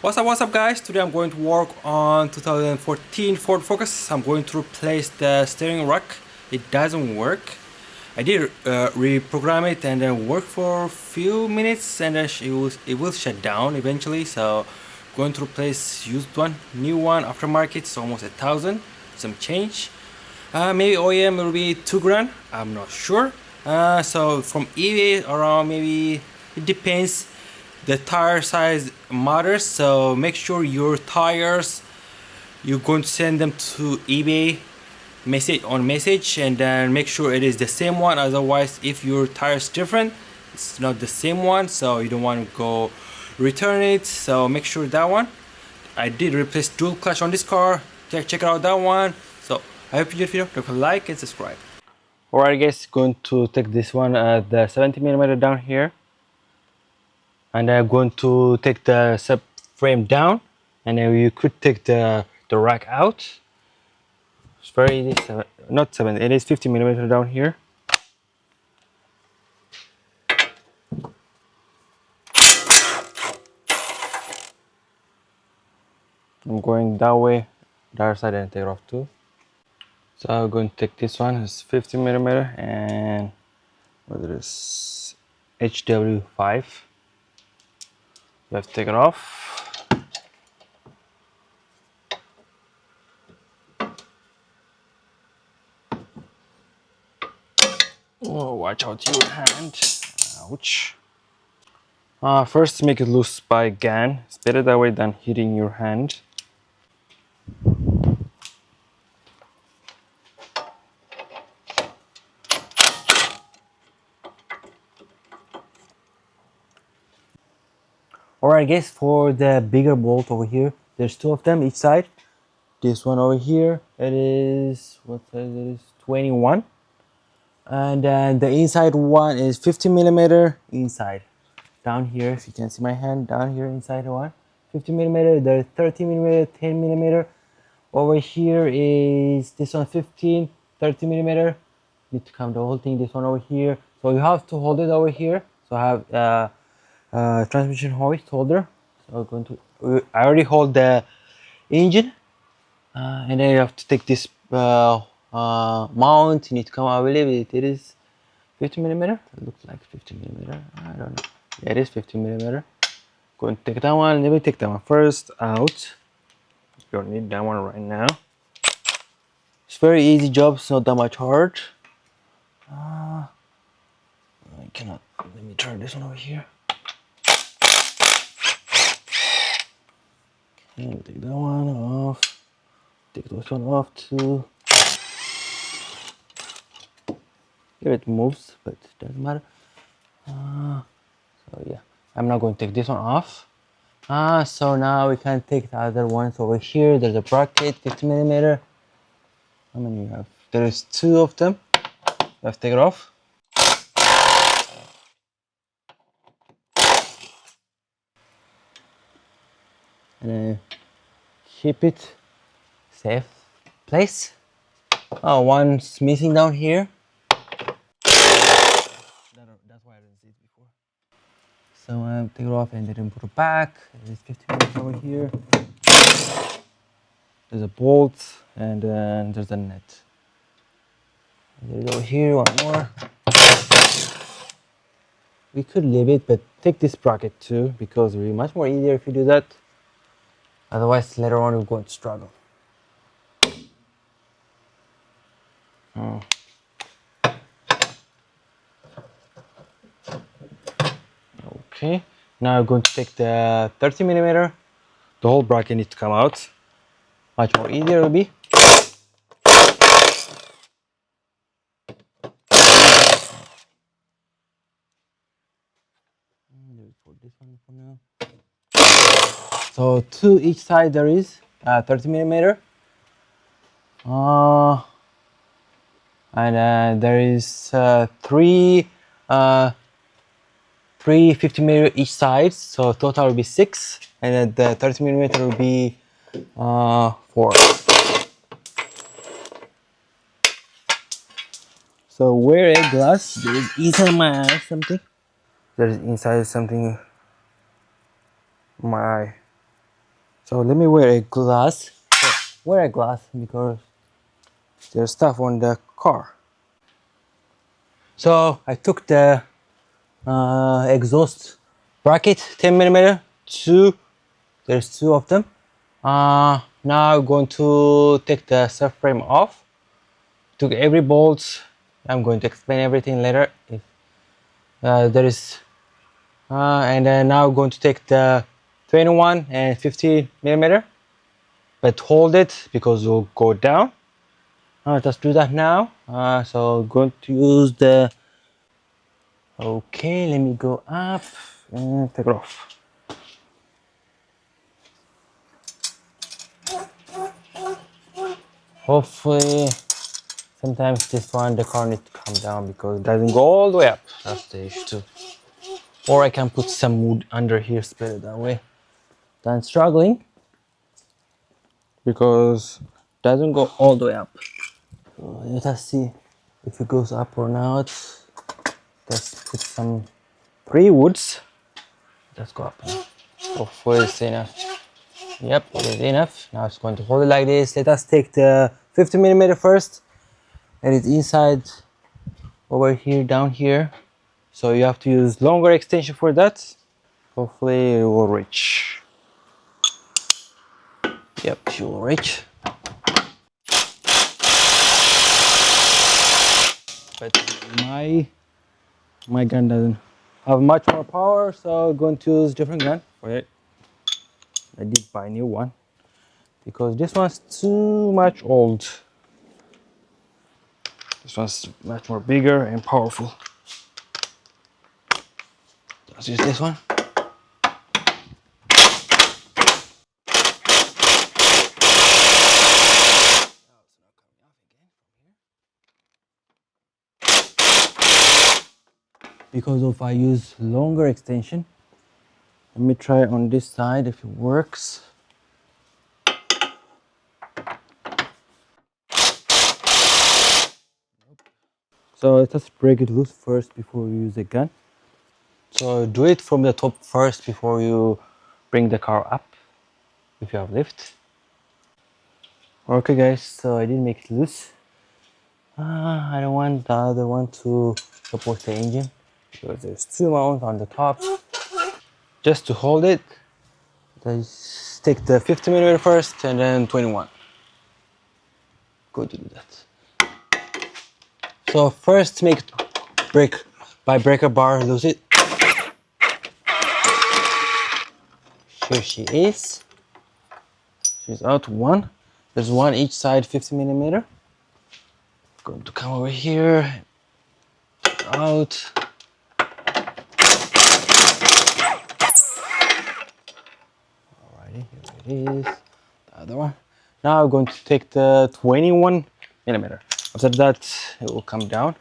What's up guys, today I'm going to work on 2014 Ford Focus. I'm going to replace the steering rack. It doesn't work. I did reprogram it and then work for a few minutes and then it will shut down eventually. So I'm going to replace used one, new one, aftermarket. It's almost 1,000, some change. Maybe OEM will be 2 grand, I'm not sure. So from eBay around, maybe it depends. The tire size matters, so make sure your tires, you're going to send them to eBay message and then make sure it is the same one. Otherwise, if your tire is different, it's not the same one, so you don't want to go return it. So make sure that one. I did replace dual clutch on this car. Check out that one. So I hope you enjoyed the video. Don't forget to like and subscribe. Alright guys, going to take this one the 70mm down here. And I'm going to take the subframe down, and then you could take the rack out. It's very easy. Not 7, it is 50mm down here. I'm going that way, the other side, and take it off too. So I'm going to take this one. It's 50mm and what it is, HW5. You have to take it off. Oh, watch out your hand. Ouch. First, make it loose by gun. It's better that way than hitting your hand. Alright guys, for the bigger bolt over here, there's 2 of them each side. This one over here, it is, what size it is, 21. And then the inside one is 50mm inside. Down here, if you can see my hand, down here inside one, 50mm, there's 30mm, 10mm. Over here is this one 15, 30mm. Need to come the whole thing, this one over here. So you have to hold it over here. So I have transmission hoist holder. So I'm going to, I already hold the engine, and then you have to take this mount. You need to come, I believe it is 50mm. It looks like 50mm, I don't know. Yeah, it is 50mm. Going to take that one. Let me take that one first out. You don't need that one right now. It's very easy job, it's not that much hard. I cannot, let me turn this one over here. And take that one off. Take this one off too. Here it moves, but it doesn't matter. So yeah, I'm not going to take this one off. So now we can take the other ones over here. There's a bracket, 50mm. How many you have? There is 2 of them. Let's take it off. And then keep it safe place. Oh, one's missing down here. That's why I didn't see it before. So I'll take it off and then put it back. There's 50mm over here. There's a bolt and then there's a net. And there's over here one more. We could leave it, but take this bracket too, because it will be much more easier if you do that. Otherwise, later on, we're going to struggle. Okay, now I'm going to take the 30mm. The whole bracket needs to come out. Much more easier it will be. For this one for now. So 2 each side there is 30mm. And there is 3 50mm each side, so total will be 6, and then the 30mm will be 4. So wear a glass. There is inside my eye something. There is inside something my eye. So let me wear a glass. Wear a glass because there's stuff on the car. So I took the exhaust bracket 10 millimeter. There's two of them. Now I'm going to take the subframe off. Took every bolt. I'm going to explain everything later if there is. And then now I'm going to take the 21 and 50 millimeter, but hold it because it will go down. Let's do that now. So I'm going to use the. Okay, let me go up and take it off. Hopefully, sometimes this one the car needs to come down because it doesn't go all the way up. That's the issue too. Or I can put some wood under here, split it that way. Then struggling because it doesn't go all the way up. So let us see if it goes up or not. Let's put some pre-woods. Let's go up. Hopefully it's enough. Yep, it is enough. Now it's going to hold it like this. Let us take the 50 millimeter first. And it's inside over here, down here. So you have to use longer extension for that. Hopefully it will reach. Yep, it will reach. But my gun doesn't have much more power, so I'm going to use different gun for it. I did buy a new one because this one's too much old. This one's much more bigger and powerful. Let's use this one. Because if I use longer extension, let me try on this side if it works. So let's break it loose first before we use the gun. So do it from the top first before you bring the car up, if you have lift. Okay guys, so I didn't make it loose. I don't want the other one to support the engine because there's two mounts on the top. Just to hold it, let's take the 50 millimeter first and then 21. Go to do that. So first make break by breaker bar, lose it. Here she is. She's out one. There's one each side 50 millimeter. Going to come over here. Out. Alrighty, here it is. The other one. Now I'm going to take the 21 millimeter. After that, it will come down.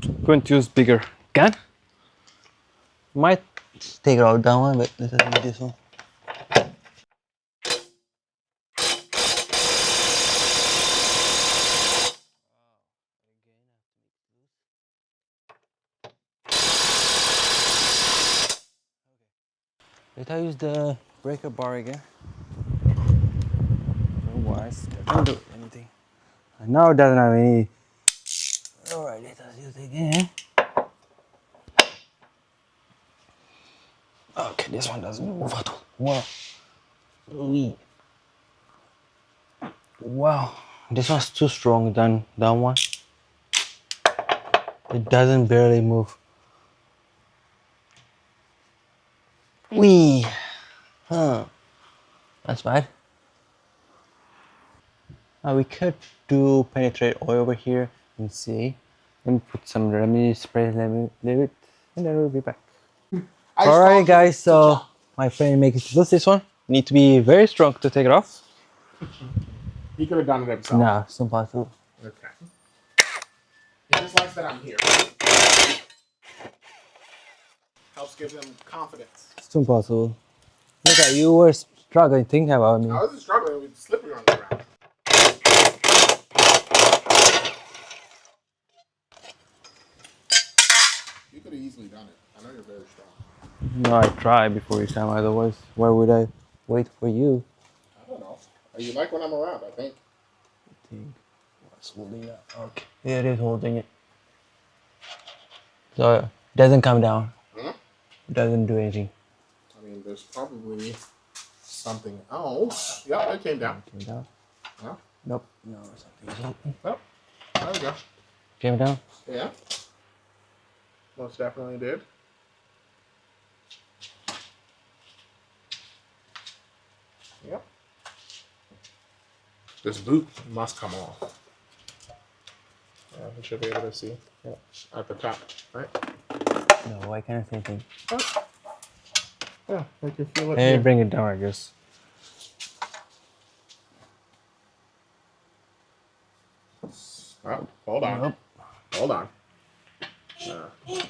I'm going to use bigger gun. Might take it out that one, but let's do this one. Let us use the breaker bar again. Otherwise, it doesn't do anything. And now it doesn't have any. Alright, let us use it again. Okay, this one doesn't move at all. Wow. Wow. This one's too strong than that one. It doesn't barely move. Wee. Huh. That's bad. We could do penetrate oil over here and see. Let me put some remedy spray, let me leave it, and then we'll be back. Alright guys, so my friend make it loose this one. Need to be very strong to take it off. He could have done it himself. No, it's impossible. Okay. He just likes that I'm here. Helps give him confidence. It's impossible. Look at you were struggling thinking about me. I wasn't struggling with slippery on the ground. You could have easily done it. I know you're very strong. No, I try before you come. Otherwise, why would I wait for you? I don't know. You like when I'm around, I think. I think what's holding it? Okay. Yeah, it is holding it. So it doesn't come down. Hmm? It doesn't do anything. I mean, there's probably something else. Yeah, it came down. It came down. Yeah. Nope. No, something's open. Oh, there we go. Came down. Yeah. Most definitely did. Yep. This boot must come off. Yeah, you should be able to see. Yep. At the top, right? No, why can't I see anything? Oh. Yeah, I can feel it. Hey, Here. bring it down, I guess. Oh, hold on. Nope. Hold on.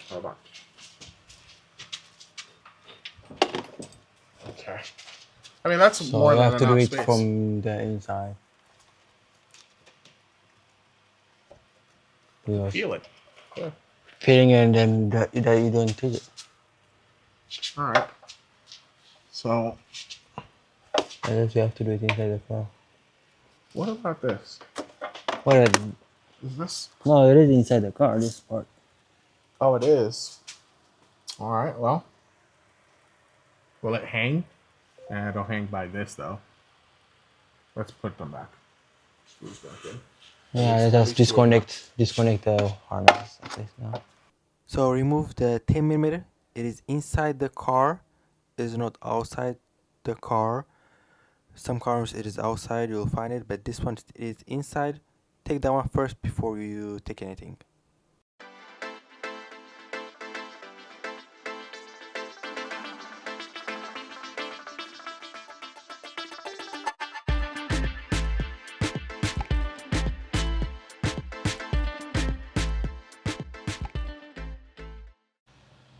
Hold on. Okay. I mean, that's So more you than have to do enough it space. from the inside. Because Feel it. Yeah. feeling it and then that you don't feel it. All right. So, Unless you have to do it inside the car. what about this? What? Is this? No, it is inside the car, this part. Oh, it is. All right. Well, will it hang? It'll hang by this though. Let's put them back. Screws back in. Yeah, let us disconnect the harness at least now. So remove the 10mm. It is inside the car. It is not outside the car. Some cars it is outside, you'll find it, but this one is inside. Take that one first before you take anything.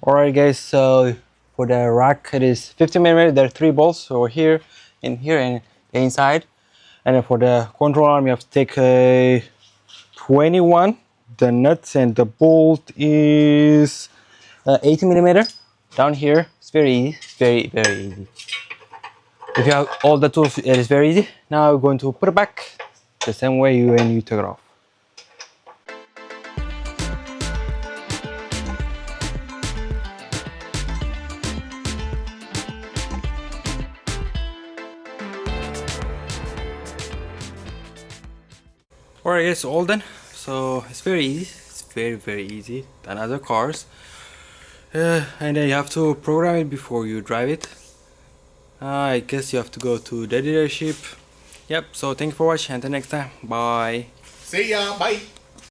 Alright guys, so for the rack it is 50mm. There are 3 bolts over here, in here, and the inside. And then for the control arm you have to take a 21. The nuts and the bolt is 80mm. Down here, it's very easy, very easy. If you have all the tools, it is very easy. Now we're going to put it back the same way you took it off. Alright, it's all done. So it's very easy. It's very easy than other cars. And then you have to program it before you drive it. I guess you have to go to the dealership. Yep, so thank you for watching. Until next time, bye. See ya. Bye.